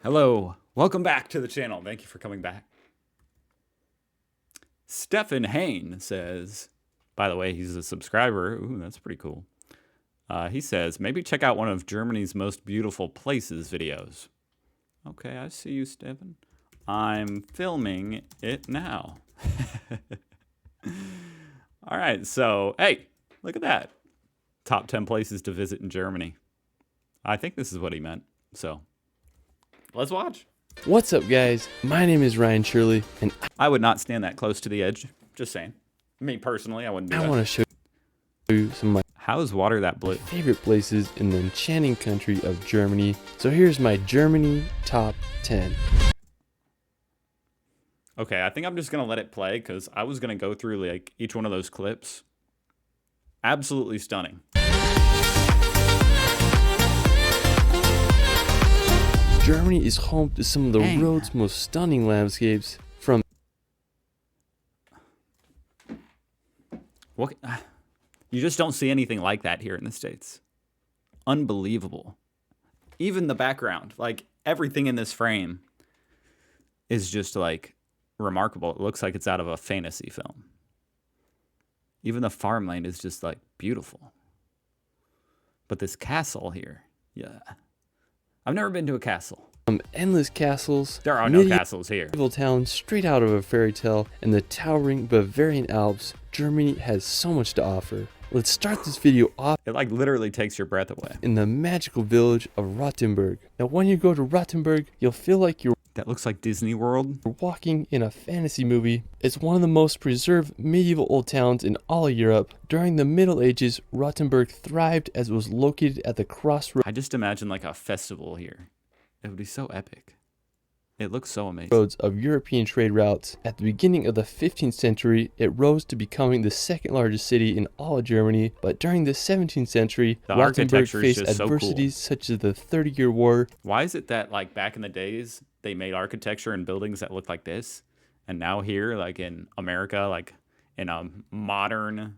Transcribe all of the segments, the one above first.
Hello, welcome back to the channel. Thank you for coming back. Stefan Hain says, by the way, he's a subscriber. Ooh, that's pretty cool. He says, maybe check out one of Germany's most beautiful places videos. Okay, I see you, Stefan. I'm filming it now. All right, so, hey, look at that. Top 10 places to visit in Germany. I think this is what he meant, so let's watch. What's up, guys? My name is Ryan Shirley, and I would not stand that close to the edge. Just saying. Me personally, I wouldn't do that. I want to show you some of my How is water that blue? favorite places in the enchanting country of Germany. So here's my Germany top 10. Okay, I think I'm just going to let it play because I was going to go through like each one of those clips. Absolutely stunning. Germany is home to some of the world's most stunning landscapes from What? You just don't see anything like that here in the States. Unbelievable. Even the background, like everything in this frame is just like remarkable. It looks like it's out of a fantasy film. Even the farmland is just like beautiful. But this castle here, yeah. I've never been to a castle. endless castles, There are no castles here. medieval towns straight out of a fairy tale, and the towering Bavarian Alps. Germany has so much to offer. Let's start this video off It like literally takes your breath away. in the magical village of Rottenburg. Now when you go to Rottenburg, you'll feel like you're That looks like Disney World. walking in a fantasy movie. It's one of the most preserved medieval old towns in all of Europe. During the Middle Ages, Rottenburg thrived as it was located at the crossroads I just imagine like a festival here. It would be so epic. It looks so amazing. of European trade routes. At the beginning of the 15th century, it rose to becoming the second largest city in all of Germany. But during the 17th century, The Rottenburg architecture is faced just so cool. adversities such as the 30-Year War. Why is it that like back in the days they made architecture and buildings that looked like this, and now here like in America, like in a modern,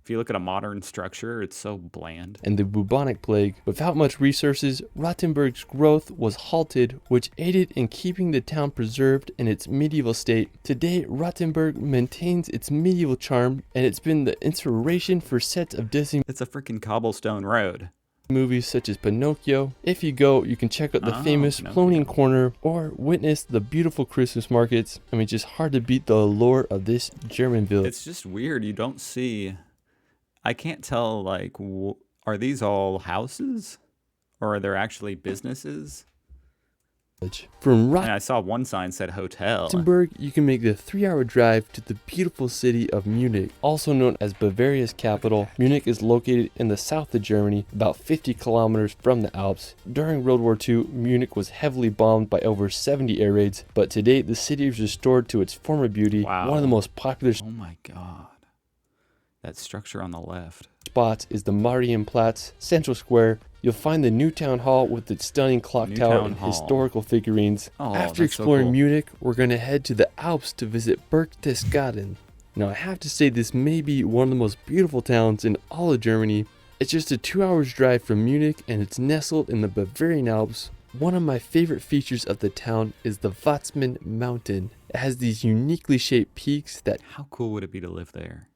if you look at a modern structure, it's so bland. And the bubonic plague. Without much resources, Rottenburg's growth was halted, which aided in keeping the town preserved in its medieval state. Today, Rottenburg maintains its medieval charm, and it's been the inspiration for sets of Disney It's a freaking cobblestone road. movies such as Pinocchio. If you go, you can check out the Oh, famous Pinocchio. Cloning Corner or witness the beautiful Christmas markets. I mean, just hard to beat the allure of this German village. It's just weird. You don't see. I can't tell. Like, are these all houses, or are there actually businesses? From And I saw one sign said hotel. Rottenburg, you can make the 3-hour drive to the beautiful city of Munich. Also known as Bavaria's capital, Munich is located in the south of Germany, about 50 kilometers from the Alps. During World War II, Munich was heavily bombed by over 70 air raids, but today the city is restored to its former beauty. Wow. One of the most popular Oh my god, that structure on the left. spots is the Marienplatz Central Square. You'll find the new town hall with its stunning clock New tower town and hall. historical figurines. Oh, After that's so exploring cool. Munich, we're going to head to the Alps to visit Berchtesgaden. Now I have to say this may be one of the most beautiful towns in all of Germany. It's just a 2 hours drive from Munich and it's nestled in the Bavarian Alps. One of my favorite features of the town is the Watzmann Mountain. It has these uniquely shaped peaks that How cool would it be to live there?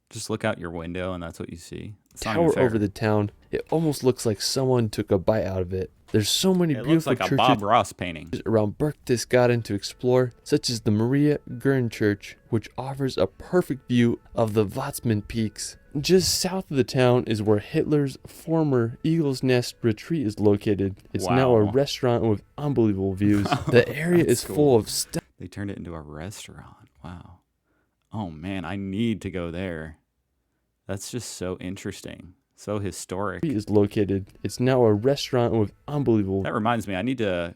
Just look out your window and that's what you see. It's not even tower fair. over the town. It almost looks like someone took a bite out of it. There's so many It looks beautiful like a churches Bob Ross painting. around Berchtesgaden to explore, such as the Maria Gern Church, which offers a perfect view of the Watzmann Peaks. Just south of the town is where Hitler's former Eagle's Nest retreat is located. It's now a Wow. restaurant with unbelievable views. The area That's is cool. full of stunning They turned it into a restaurant. Wow. Oh man, I need to go there. That's just so interesting. So historic. is located. It's now a restaurant with unbelievable That reminds me, I need to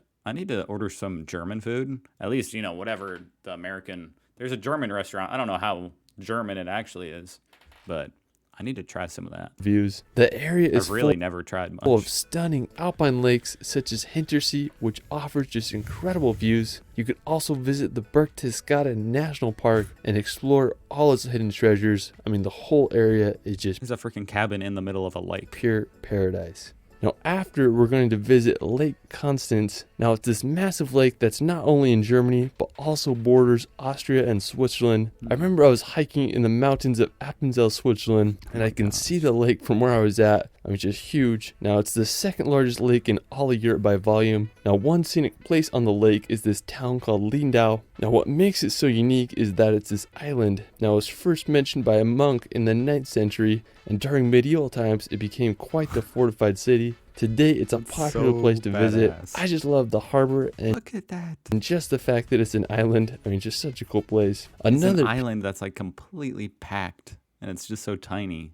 order some German food. At least, you know, whatever the American. There's a German restaurant. I don't know how German it actually is, but I need to try some of that. views. The area is I've really full never tried full of much. stunning alpine lakes such as Hintersee, which offers just incredible views. You could also visit the Berchtesgaden National Park and explore all its hidden treasures. I mean, the whole area is just There's a freaking cabin in the middle of a lake. pure paradise. Now, after we're going to visit Lake Constance. Now it's this massive lake that's not only in Germany, but also borders Austria and Switzerland. I remember I was hiking in the mountains of Appenzell, Switzerland, and I can see the lake from where I was at. I mean, it's just huge. Now it's the second largest lake in all of Europe by volume. Now one scenic place on the lake is this town called Lindau. Now what makes it so unique is that it's this island. Now it was first mentioned by a monk in the 9th century, and during medieval times it became quite the fortified city. Today it's a popular place to visit. I just love the harbor and look at that. And just the fact that it's an island. I mean, just such a cool place. It's an island that's like completely packed, and it's just so tiny.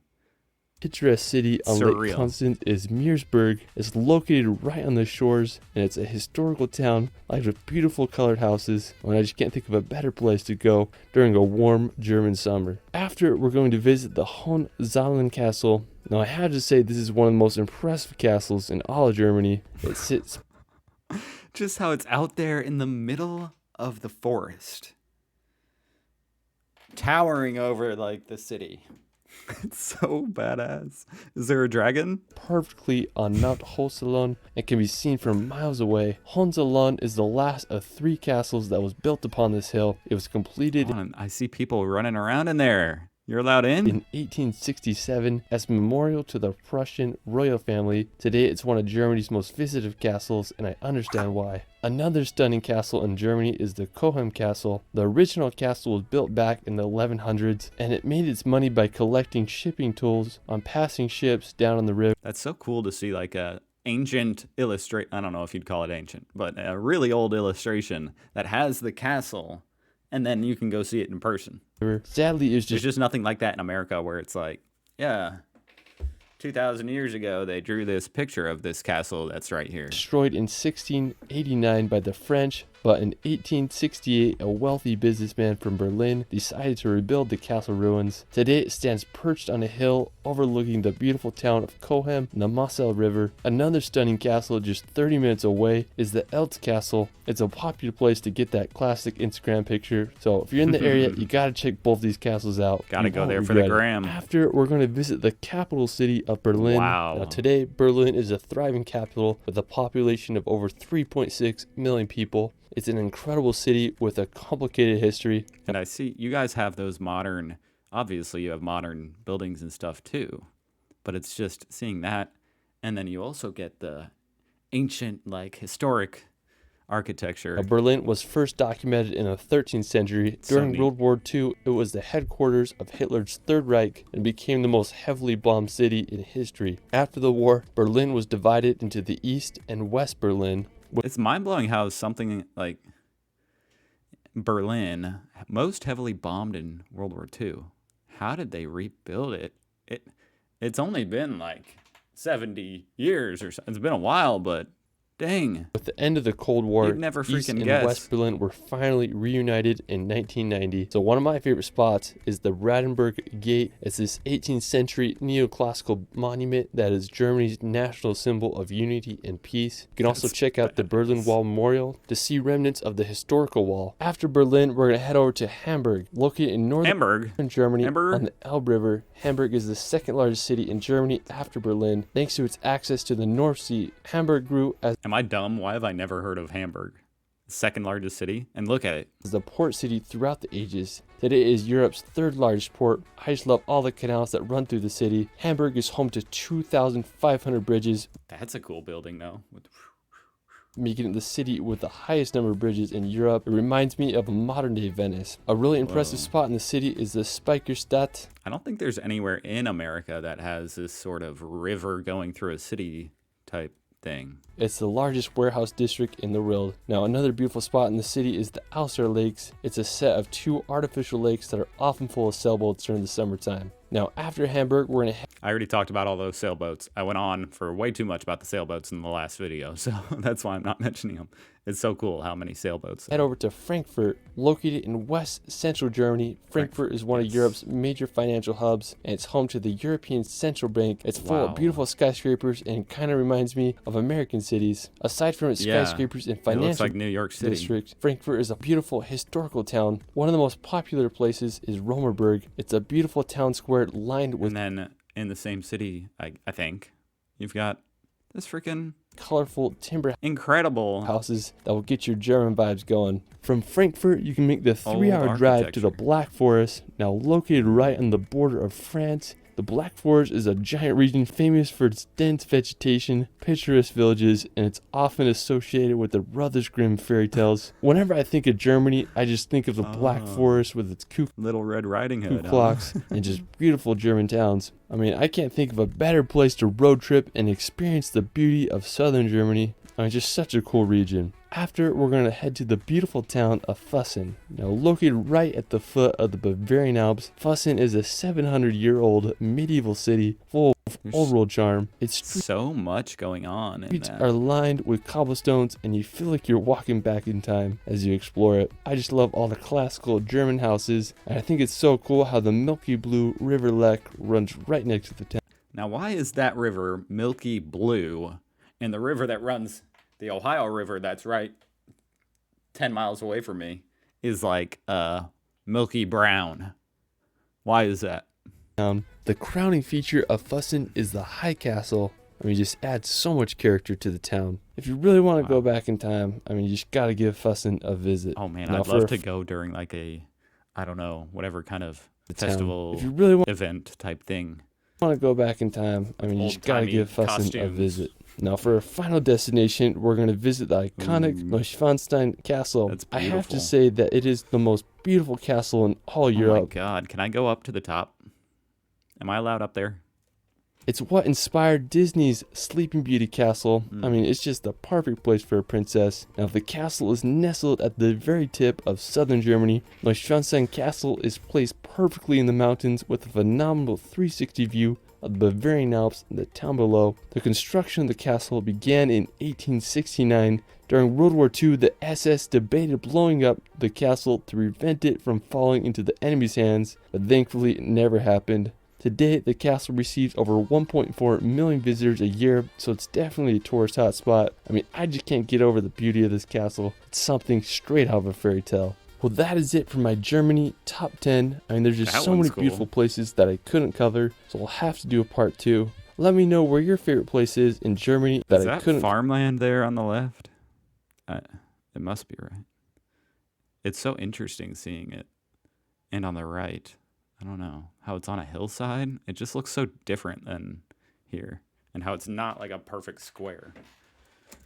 Picturesque city on Lake Constance is Meersburg. It's located right on the shores, and it's a historical town lined with beautiful colored houses. And I just can't think of a better place to go during a warm German summer. After, we're going to visit the Hon Zalan Castle. Now I have to say this is one of the most impressive castles in all of Germany. It sits just how it's out there in the middle of the forest, towering over like the city. It's so badass. Is there a dragon? Perfectly on Mount Hosalon and can be seen from miles away. Hon Zalan is the last of 3 castles that was built upon this hill. It was completed. I see people running around in there. You're allowed in? In 1867 as a memorial to the Prussian royal family. Today it's one of Germany's most visited castles, and I understand why. Another stunning castle in Germany is the Kohen Castle. The original castle was built back in the 1100s, and it made its money by collecting shipping tools on passing ships down on the river. That's so cool to see, like a ancient illustration. I don't know if you'd call it ancient, but a really old illustration that has the castle, and then you can go see it in person. Sadly, there's just nothing like that in America, where it's like, yeah, 2,000 years ago, they drew this picture of this castle that's right here. Destroyed in 1689 by the French, but in 1868, a wealthy businessman from Berlin decided to rebuild the castle ruins. Today, it stands perched on a hill overlooking the beautiful town of Kohem and the Moselle River. Another stunning castle just 30 minutes away is the Eltz Castle. It's a popular place to get that classic Instagram picture. So if you're in the area, you gotta check both these castles out. Gotta go there for the gram. After, we're going to visit the capital city of Berlin. Wow. Now, today, Berlin is a thriving capital with a population of over 3.6 million people. It's an incredible city with a complicated history. And I see you guys have those modern, obviously you have modern buildings and stuff too, but it's just seeing that. And then you also get the ancient, like historic architecture. Berlin was first documented in the 13th century. During World War II, it was the headquarters of Hitler's Third Reich and became the most heavily bombed city in history. After the war, Berlin was divided into the East and West Berlin. It's mind-blowing how something like Berlin, most heavily bombed in World War II, how did they rebuild it? It's only been like 70 years or so. It's been a while, but dang. With the end of the Cold War, you'd never East and guess. West Berlin were finally reunited in 1990. So one of my favorite spots is the Radenburg Gate. It's this 18th century neoclassical monument that is Germany's national symbol of unity and peace. You can also check out the Berlin Wall Memorial to see remnants of the historical wall. After Berlin, we're going to head over to Hamburg, located in northern Germany on the Elbe River. Hamburg is the second largest city in Germany after Berlin. Thanks to its access to the North Sea, Hamburg grew as... Am I dumb? Why have I never heard of Hamburg? Second largest city? And look at it. The port city throughout the ages. Today is Europe's 3rd largest port. I just love all the canals that run through the city. Hamburg is home to 2,500 bridges. That's a cool building though. Making it the city with the highest number of bridges in Europe. It reminds me of a modern day Venice. A really impressive spot in the city is the Speicherstadt. I don't think there's anywhere in America that has this sort of river going through a city type thing. It's the largest warehouse district in the world. Now, another beautiful spot in the city is the Ouster Lakes. It's a set of 2 artificial lakes that are often full of sailboats during the summertime. Now, after Hamburg, we're going to... I already talked about all those sailboats. I went on for way too much about the sailboats in the last video, so that's why I'm not mentioning them. It's so cool how many sailboats. Head over to Frankfurt, located in west central Germany. Frankfurt is one of Europe's major financial hubs, and it's home to the European Central Bank. It's full of beautiful skyscrapers and kind of reminds me of American cities. Aside from its skyscrapers and financial looks like New York City district, Frankfurt is a beautiful historical town. One of the most popular places is Rottenburg. It's a beautiful town square lined with... And then in the same city, I think, you've got this freaking colorful timber Incredible. houses that will get your German vibes going. From Frankfurt, you can make the Old 3-hour drive to the architecture. Black Forest, now located right on the border of France. The Black Forest is a giant region famous for its dense vegetation, picturesque villages, and it's often associated with the Brothers Grimm fairy tales. Whenever I think of Germany, I just think of the Black Forest with its Little Red Riding Hood. clocks and just beautiful German towns. I mean, I can't think of a better place to road trip and experience the beauty of southern Germany. I mean, just such a cool region. After, we're going to head to the beautiful town of Füssen. Now, located right at the foot of the Bavarian Alps, Füssen is a 700-year-old medieval city full of old world charm. Its So much going on in streets that. are lined with cobblestones, and you feel like you're walking back in time as you explore it. I just love all the classical German houses, and I think it's so cool how the milky blue River Lech runs right next to the town. Now, why is that river milky blue, and the river that runs, the Ohio River that's right 10 miles away from me, is like milky brown? Why is that? The crowning feature of Füssen is the High Castle. I mean, it just adds so much character to the town. If you really want to go back in time, I mean, you just got to give Füssen a visit. Oh man, Now, I'd for love a to go during like a, I don't know, whatever kind of town. festival If you really want event type thing. to go back in time, I mean, you just got to Old-timey give Füssen a costumes. visit. Now, for our final destination, we're going to visit the iconic Neuschwanstein Castle. That's I have beautiful. to say that it is the most beautiful castle in all Oh my Europe. god, can I go up to the top? Am I allowed up there? It's what inspired Disney's Sleeping Beauty Castle. I mean, it's just the perfect place for a princess. Now, the castle is nestled at the very tip of southern Germany. Neuschwanstein Castle is placed perfectly in the mountains with a phenomenal 360 view of the Bavarian Alps and the town below. The construction of the castle began in 1869. During World War II, the SS debated blowing up the castle to prevent it from falling into the enemy's hands, but thankfully it never happened. Today, the castle receives over 1.4 million visitors a year, so it's definitely a tourist hotspot. I mean, I just can't get over the beauty of this castle. It's something straight out of a fairy tale. Well, that is it for my Germany top 10. I mean, there's just That so many one's cool. beautiful places that I couldn't cover, so I'll have to do a part 2. Let me know where your favorite place is in Germany that Is I that couldn't. farmland there on the left? It must be right. It's so interesting seeing it. And on the right, I don't know how it's on a hillside. It just looks so different than here, and how it's not like a perfect square.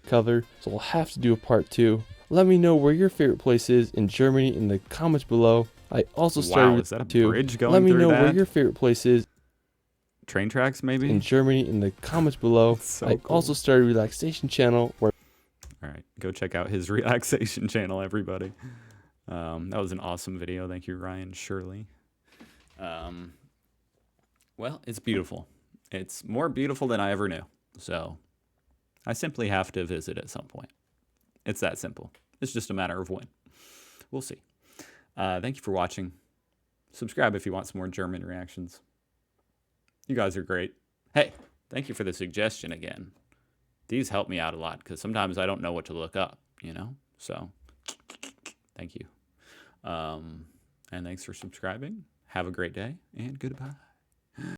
cover, so I'll have to do a part 2. Let me know where your favorite place is in Germany in the comments below. I also started Wow, with is that a 2. bridge going Let me through know where that? your favorite place is Train tracks, maybe? in Germany in the comments below. So I cool. also started a relaxation channel where All right, go check out his relaxation channel, everybody. That was an awesome video. Thank you, Ryan Shirley. Well, it's beautiful. It's more beautiful than I ever knew. So I simply have to visit at some point. It's that simple. It's just a matter of when. We'll see. Thank you for watching. Subscribe if you want some more German reactions. You guys are great. Hey, thank you for the suggestion again. These help me out a lot because sometimes I don't know what to look up, you know? So thank you. And thanks for subscribing. Have a great day and goodbye.